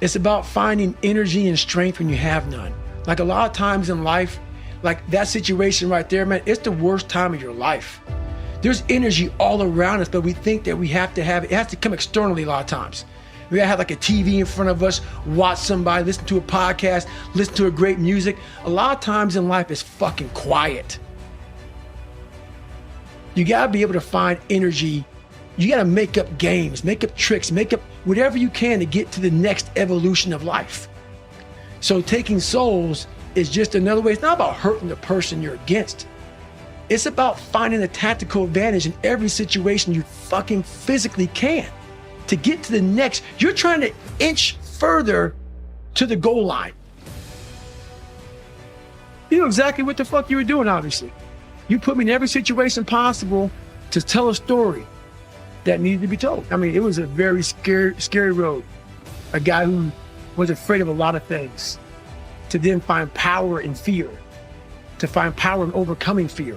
It's about finding energy and strength when you have none. Like a lot of times in life, like that situation right there, man, it's the worst time of your life. There's energy all around us, but we think that we have to have it. It has to come externally a lot of times. We gotta have like a TV in front of us, watch somebody, listen to a podcast, listen to a great music. A lot of times in life, it's fucking quiet. You gotta be able to find energy. You gotta make up games, make up tricks, make up whatever you can to get to the next evolution of life. So taking souls is just another way. It's not about hurting the person you're against. It's about finding a tactical advantage in every situation you fucking physically can to get to the next. You're trying to inch further to the goal line. You know exactly what the fuck you were doing, obviously. You put me in every situation possible to tell a story that needed to be told. I mean, it was a very scary road. A guy who was afraid of a lot of things, to then find power in fear, to find power in overcoming fear,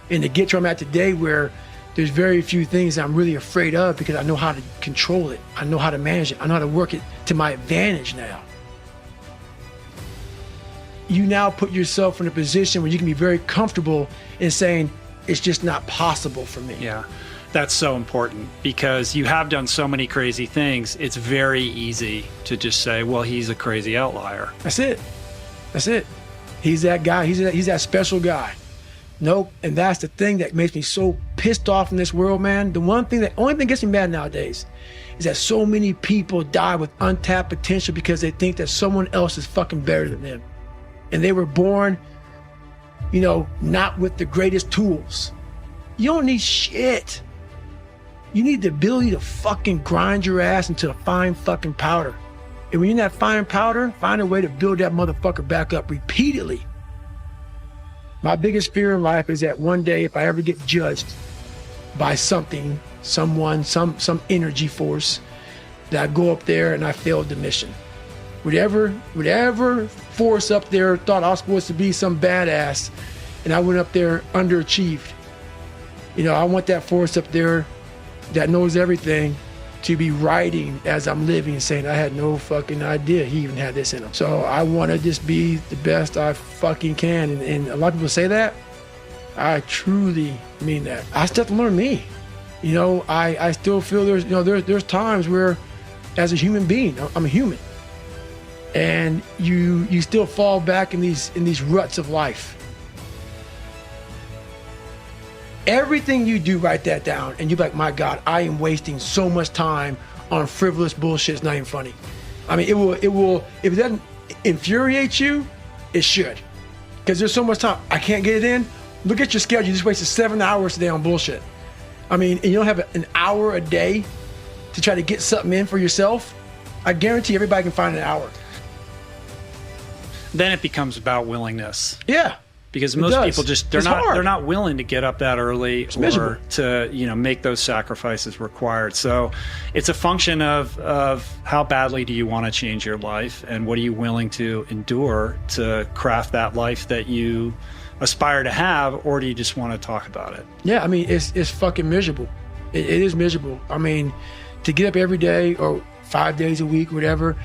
and to get to where I'm at today, where there's very few things I'm really afraid of because I know how to control it. I know how to manage it. I know how to work it to my advantage now. You now put yourself in a position where you can be very comfortable in saying, it's just not possible for me. Yeah, that's so important because you have done so many crazy things. It's very easy to just say, well, he's a crazy outlier. That's it. That's it. He's that guy. He's that special guy. Nope. And that's the thing that makes me so pissed off in this world, man. The only thing that gets me mad nowadays is that so many people die with untapped potential because they think that someone else is fucking better than them. And they were born, you know, not with the greatest tools. You don't need shit. You need the ability to fucking grind your ass into a fine fucking powder. And when you're in that fine powder, find a way to build that motherfucker back up repeatedly. My biggest fear in life is that one day if I ever get judged by something, someone, some energy force, that I go up there and I failed the mission. Whatever force up there thought I was supposed to be some badass and I went up there underachieved. You know, I want that force up there that knows everything to be writing as I'm living and saying, I had no fucking idea he even had this in him. So I want to just be the best I fucking can. And a lot of people say that. I truly mean that. I still have to learn me. You know, I still feel there's times where as a human being, I'm a human. And you still fall back in these ruts of life. Everything you do, write that down, and you're like, my God, I am wasting so much time on frivolous bullshit. It's not even funny. I mean, it will, if it doesn't infuriate you, it should. Because there's so much time. I can't get it in. Look at your schedule. You just wasted 7 hours today on bullshit. I mean, and you don't have an hour a day to try to get something in for yourself. I guarantee everybody can find an hour. Then it becomes about willingness. Yeah. Because most people just they're not willing to get up that early or to make those sacrifices required. So it's a function of how badly do you want to change your life and what are you willing to endure to craft that life that you aspire to have, or do you just want to talk about it? Yeah, I mean it's fucking miserable. It is miserable. I mean, to get up every day or 5 days a week, whatever,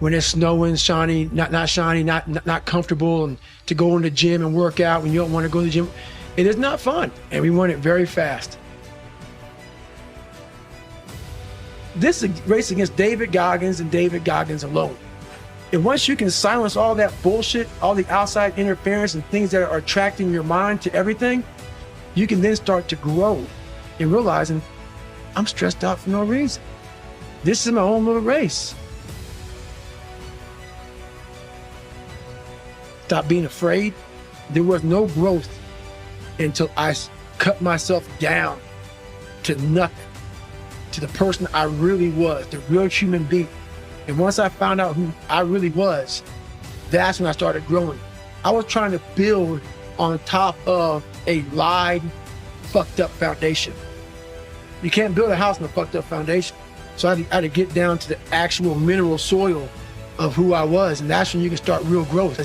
when it's snowing, shiny, not shiny, not comfortable, and to go in the gym and work out when you don't want to go to the gym, it is not fun, and we want it very fast. This is a race against David Goggins and David Goggins alone. And once you can silence all that bullshit, all the outside interference and things that are attracting your mind to everything, you can then start to grow and realizing I'm stressed out for no reason. This is my own little race. Stop being afraid. There was no growth until I cut myself down to nothing, to the person I really was, the real human being. And once I found out who I really was, that's when I started growing. I was trying to build on top of a lied, fucked up foundation. You can't build a house on a fucked up foundation. So I had to get down to the actual mineral soil of who I was, and that's when you can start real growth.